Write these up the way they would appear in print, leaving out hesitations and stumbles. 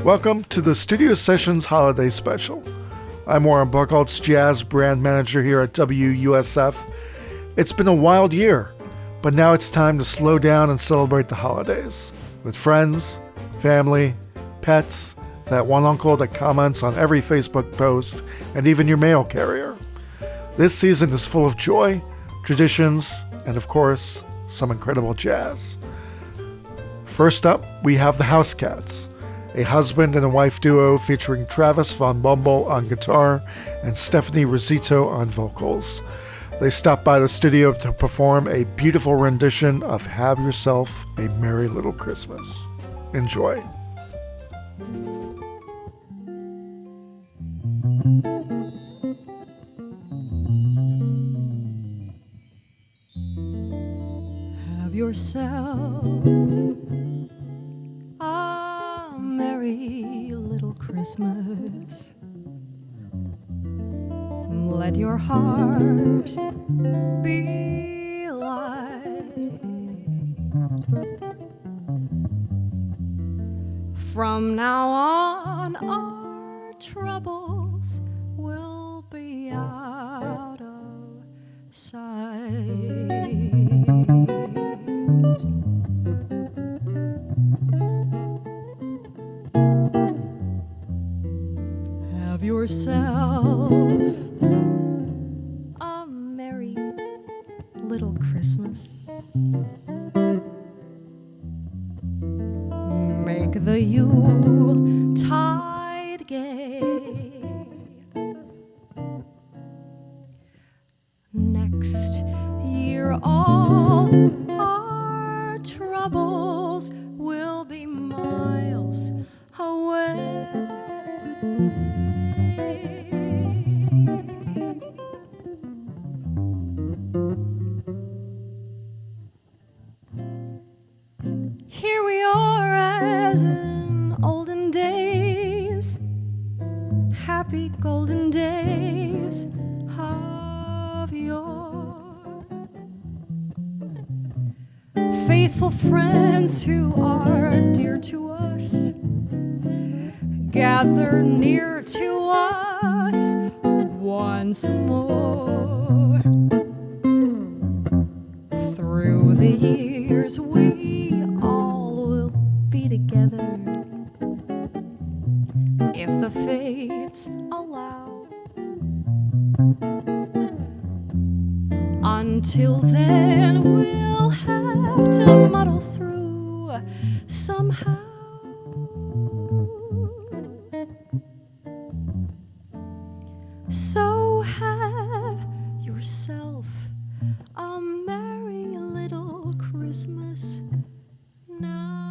Welcome to the Studio Sessions Holiday Special. I'm Warren Buchholz, Jazz Brand Manager here at WUSF. It's been a wild year, but now it's time to slow down and celebrate the holidays with friends, family, pets, that one uncle that comments on every Facebook post, and even your mail carrier. This season is full of joy, traditions, and of course, some incredible jazz. First up, we have the House Cats, a husband and a wife duo featuring Travis Von Bumble on guitar and Stephanie Rosito on vocals. They stopped by the studio to perform a beautiful rendition of Have Yourself a Merry Little Christmas. Enjoy. Have yourself a merry little Christmas. Let your heart be light. From now on, our troubles will be out of sight. Have yourself a merry little Christmas. Make the Yuletide gay. Next year all our troubles will be miles away. Here we are as in olden days, happy golden days of yore. Faithful friends who are dear to us gather near to us once more. Through the years we all will be together if the fates allow. Until then we'll have to muddle through somehow. So have yourself a merry little Christmas now.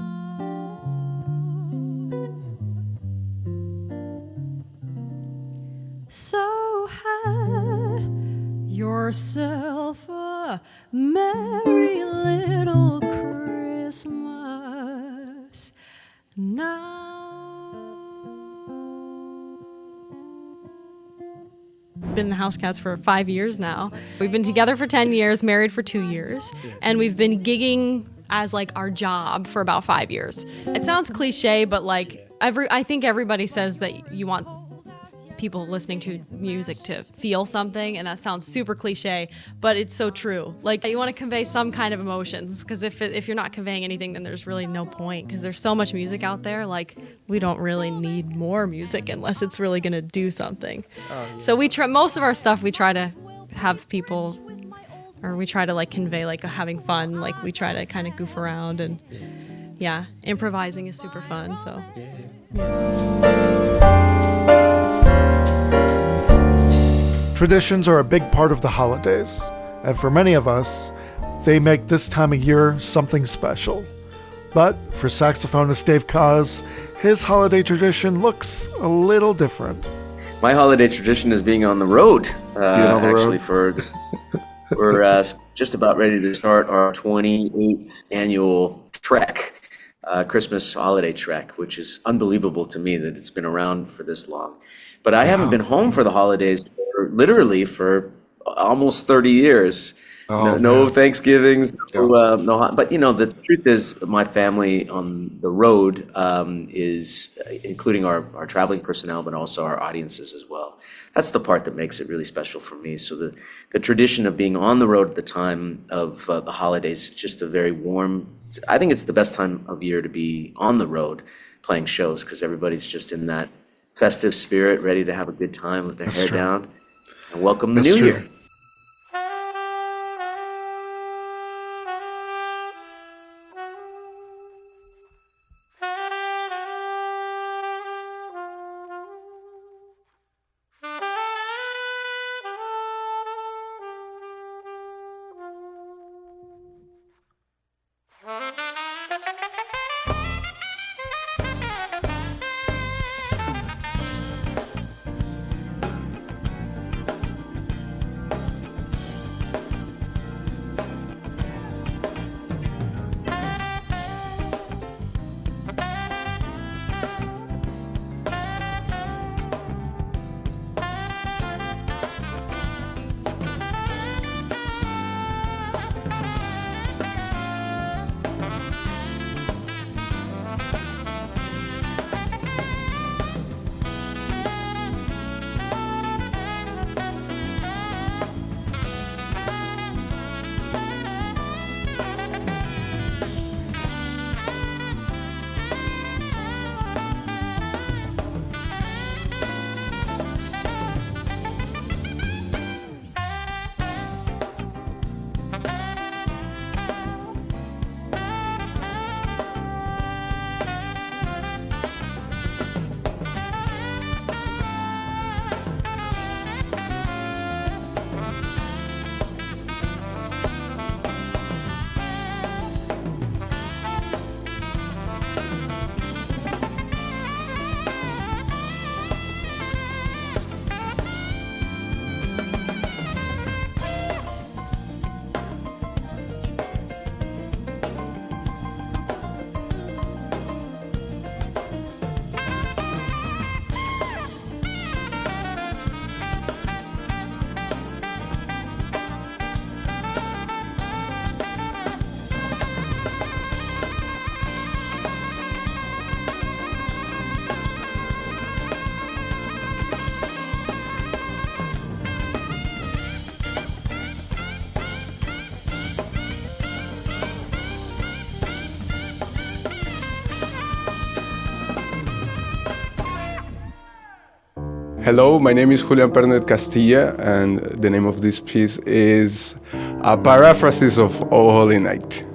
So have yourself a merry little Christmas now. Been the House Cats for 5 years now. We've been together for 10 years, married for 2 years, and we've been gigging as like our job for about 5 years. It sounds cliche, but like I think everybody says that you want people listening to music to feel something, and that sounds super cliche, but it's so true. Like, you want to convey some kind of emotions, because if you're not conveying anything, then there's really no point, because there's so much music out there. Like, we don't really need more music unless it's really going to do something. So we try, most of our stuff we try to have people, or we try to like convey like having fun. Like, we try to kind of goof around, and yeah, improvising is super fun. So Traditions are a big part of the holidays, and for many of us, they make this time of year something special. But for saxophonist Dave Koz, his holiday tradition looks a little different. My holiday tradition is being on the road. We're just about ready to start our 28th annual trek, Christmas holiday trek, which is unbelievable to me that it's been around for this long. But I haven't been home for the holidays literally for almost 30 years. Oh No man. Thanksgivings, Yeah. but the truth is, my family on the road is including our traveling personnel, but also our audiences as well. That's the part that makes it really special for me. So the tradition of being on the road at the time of the holidays, just a very warm. I think it's the best time of year to be on the road playing shows because everybody's just in that festive spirit, ready to have a good time with their That's hair true. down and welcome the That's new true. year. Hello, my name is Julian Pernet Castilla, and the name of this piece is a paraphrases of O Holy Night.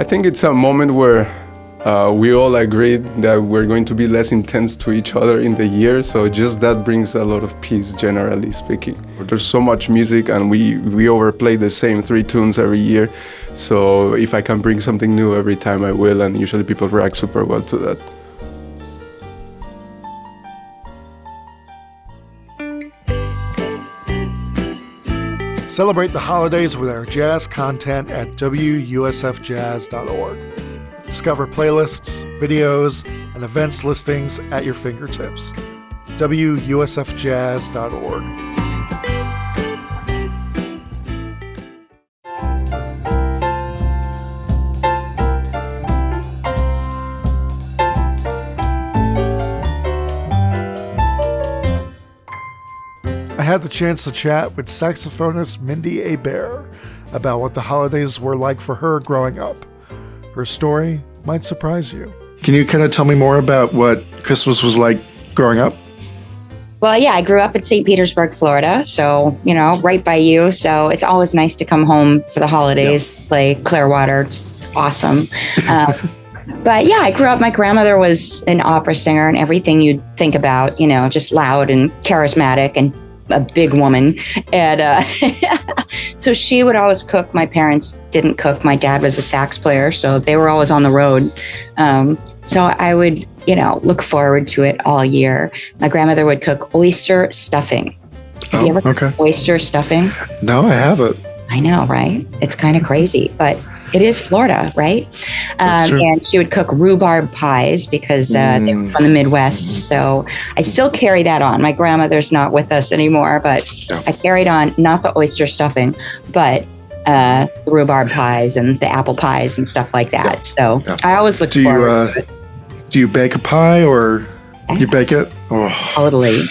think it's a moment where we all agreed that we're going to be less intense to each other in the year, so just that brings a lot of peace, generally speaking. There's so much music, and we overplay the same 3 tunes every year, so if I can bring something new every time, I will, and usually people react super well to that. Celebrate the holidays with our jazz content at WUSFjazz.org. Discover playlists, videos, and events listings at your fingertips. WUSFjazz.org. I had the chance to chat with saxophonist Mindy Hebert about what the holidays were like for her growing up. Her story might surprise you. Can you kind of tell me more about what Christmas was like growing up? Well, yeah, I grew up in St. Petersburg, Florida, so, right by you. So it's always nice to come home for the holidays, play Clearwater. It's awesome. But yeah, I grew up, my grandmother was an opera singer and everything you'd think about, just loud and charismatic and a big woman. And so she would always cook. My parents didn't cook. My dad was a sax player, so they were always on the road. So I would, look forward to it all year. My grandmother would cook oyster stuffing. Have you ever cooked oyster stuffing? No, I haven't. I know, right? It's kind of crazy, but it is Florida, right? And she would cook rhubarb pies because they were from the Midwest. So I still carry that on. My grandmother's not with us anymore, but I carried on not the oyster stuffing, but the rhubarb pies and the apple pies and stuff like that. So I always look forward to it. Do you bake a pie or you bake it? Oh. Totally.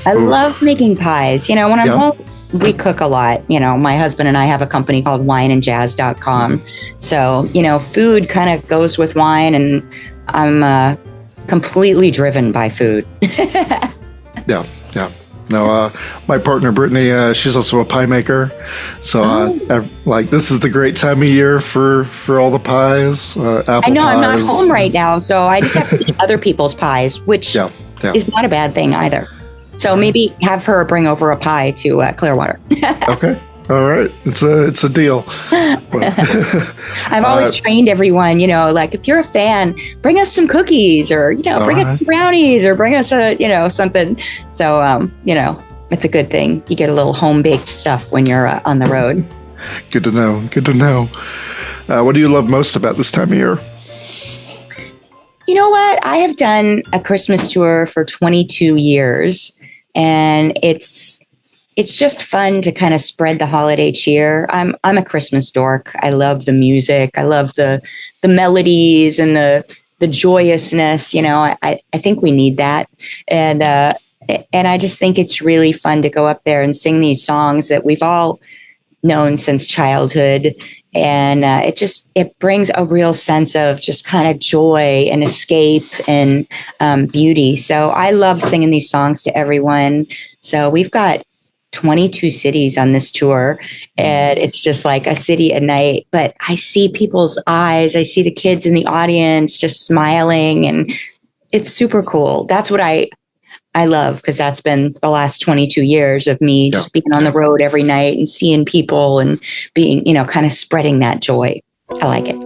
I love making pies. When I'm home, we cook a lot. My husband and I have a company called wineandjazz.com. So, food kind of goes with wine, and I'm completely driven by food. Yeah. No, my partner, Brittany, she's also a pie maker. So, this is the great time of year for all the pies, apple pies. I know, I'm not home right now, so I just have to eat other people's pies, which is not a bad thing either. So maybe have her bring over a pie to Clearwater. Okay. All right. It's a deal. I've always trained everyone, if you're a fan, bring us some cookies or, bring us some brownies or bring us something. So, it's a good thing. You get a little home baked stuff when you're on the road. Good to know. What do you love most about this time of year? You know what? I have done a Christmas tour for 22 years, and it's just fun to kind of spread the holiday cheer. I'm a Christmas dork. I love the music. I love the melodies and the joyousness. I think we need that. And I just think it's really fun to go up there and sing these songs that we've all known since childhood. And it brings a real sense of just kind of joy and escape and beauty. So I love singing these songs to everyone. So we've got 22 cities on this tour, and it's just like a city a night. But I see people's eyes. I see the kids in the audience just smiling, and it's super cool. That's what I love, because that's been the last 22 years of me just being on the road every night and seeing people and being, kind of spreading that joy. I like it.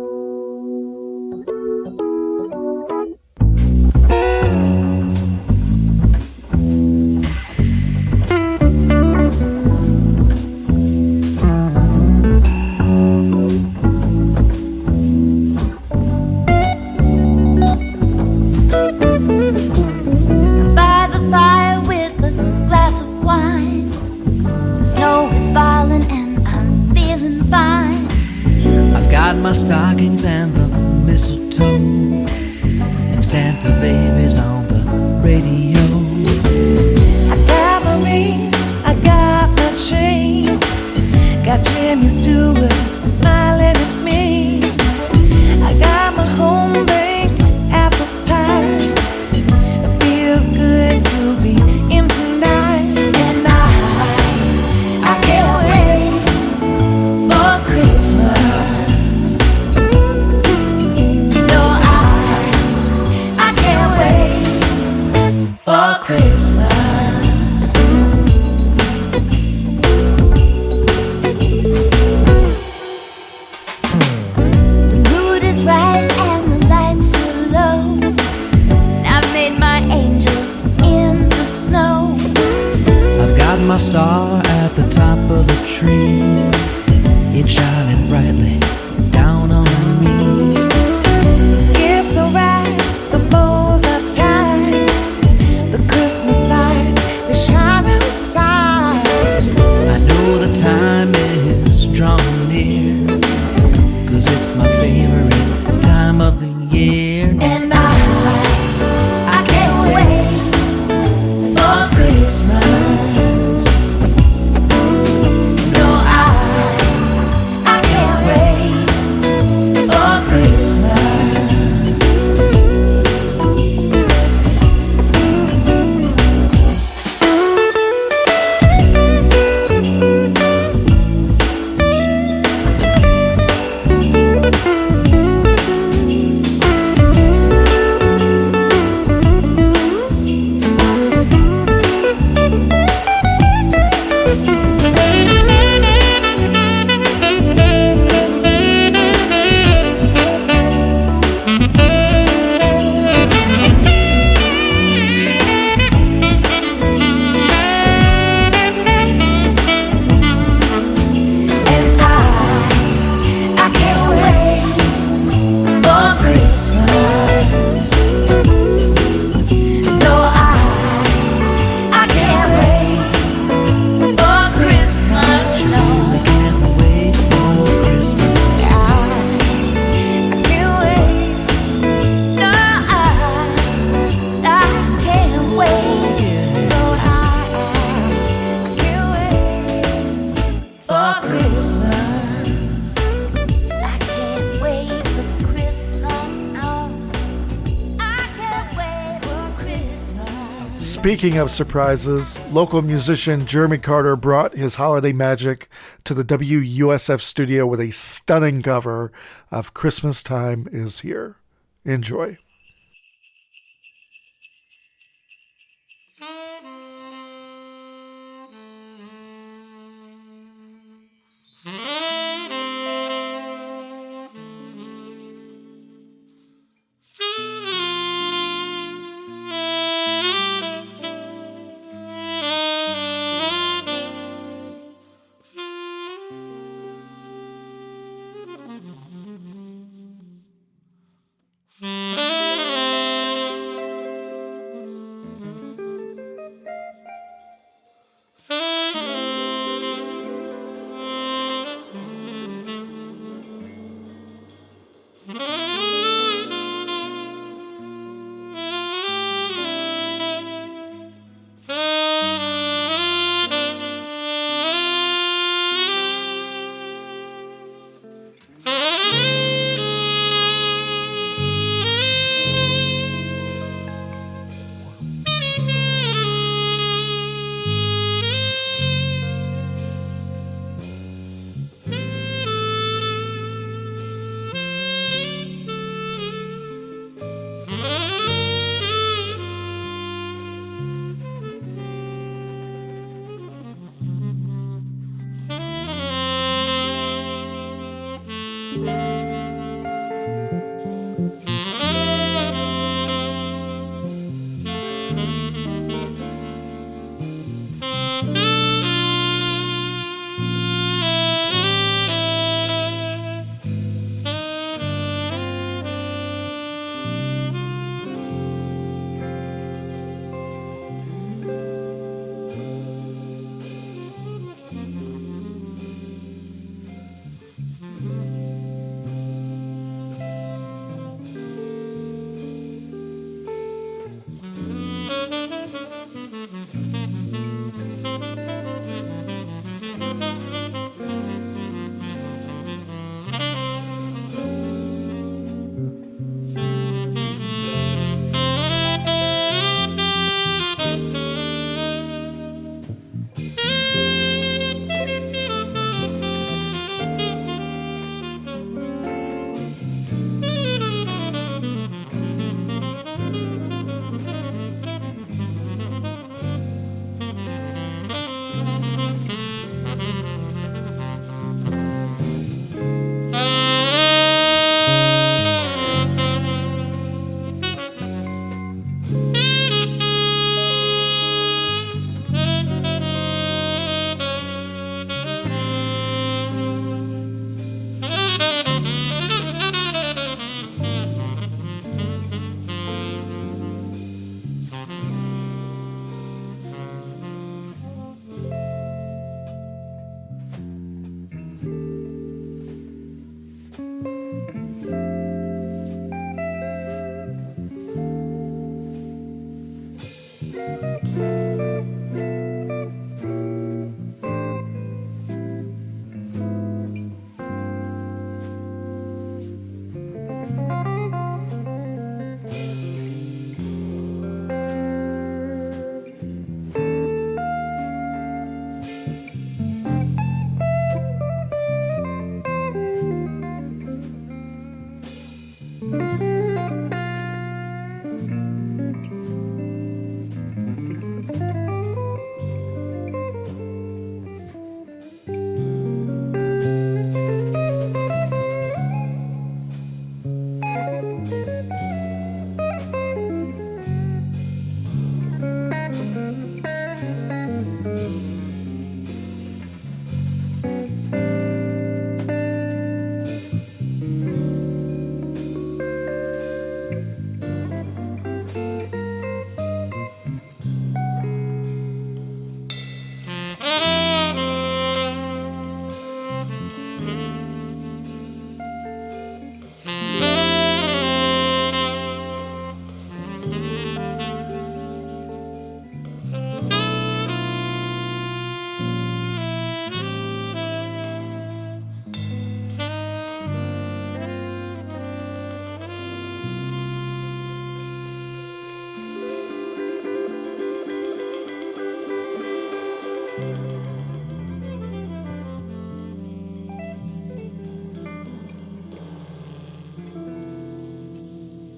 My stocking Christmas. The mood is right and the lights are low. And I've made my angels in the snow. I've got my star at the top of the tree. It's shining brightly down on me. Gifts are wrapped, the bows are tied. The Christmas lights, they shine outside. I know the time is drawing near, 'cause it's my favorite time of the year. And I can't wait for Christmas. No, I can't wait for Christmas. And I can't wait for Christmas. No, I can't wait for Christmas. No, I can't wait for Christmas. I can't wait. No, I can't wait. No, I can't wait for Christmas. I can't wait for Christmas. No, I can't wait for Christmas. Speaking of surprises, local musician Jeremy Carter brought his holiday magic to the WUSF studio with a stunning cover of Christmas Time Is Here. Enjoy. Christmas.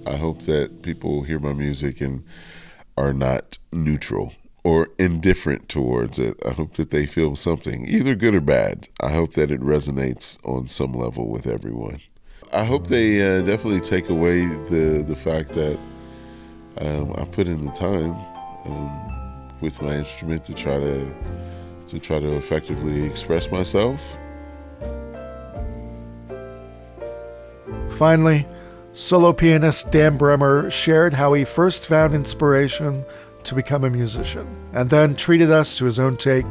I hope that people hear my music and are not neutral or indifferent towards it. I hope that they feel something, either good or bad. I hope that it resonates on some level with everyone. I hope they definitely take away the fact that I put in the time with my instrument to try to effectively express myself. Finally, solo pianist Dan Bremer shared how he first found inspiration to become a musician, and then treated us to his own take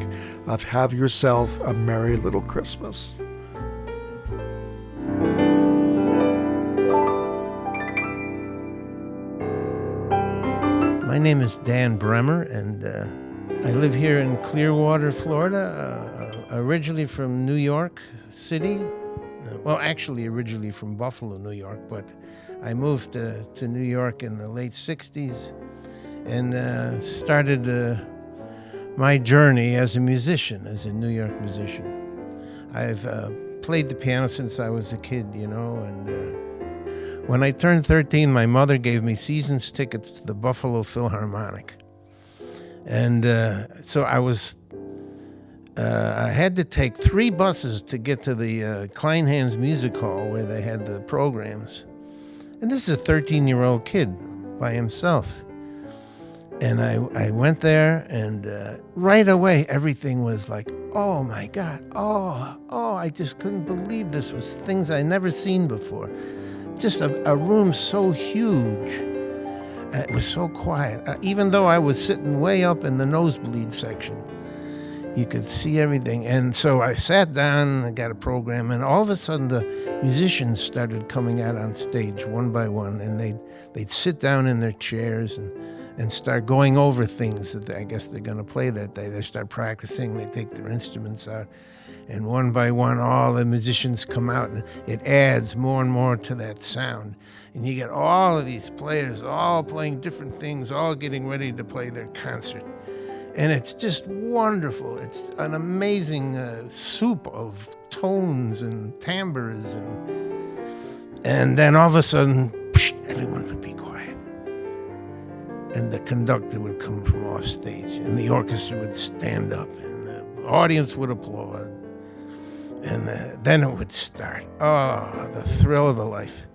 of Have Yourself a Merry Little Christmas. My name is Dan Bremer, and I live here in Clearwater, Florida, originally from New York City. Well, actually originally from Buffalo, New York, but I moved to New York in the late 60s and started my journey as a musician, as a New York musician. I've played the piano since I was a kid, and when I turned 13, my mother gave me season's tickets to the Buffalo Philharmonic. And so I had to take 3 buses to get to the Kleinhans Music Hall where they had the programs. And this is a 13-year-old kid by himself. And I went there, and right away everything was like, oh my God, oh, I just couldn't believe this was things I never seen before. Just a room so huge. It was so quiet. Even though I was sitting way up in the nosebleed section, you could see everything. And so I sat down and got a program, and all of a sudden the musicians started coming out on stage one by one, and they'd sit down in their chairs and start going over things that I guess they're going to play that day. They start practicing, they take their instruments out, and one by one all the musicians come out, and it adds more and more to that sound. And you get all of these players all playing different things, all getting ready to play their concert. And it's just wonderful. It's an amazing soup of tones and timbres. And then all of a sudden, everyone would be quiet. And the conductor would come from off stage, and the orchestra would stand up, and the audience would applaud. And then it would start. Oh, the thrill of a life.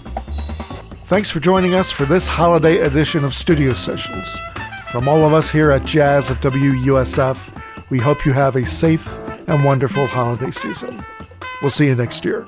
Thanks for joining us for this holiday edition of Studio Sessions. From all of us here at Jazz at WUSF, we hope you have a safe and wonderful holiday season. We'll see you next year.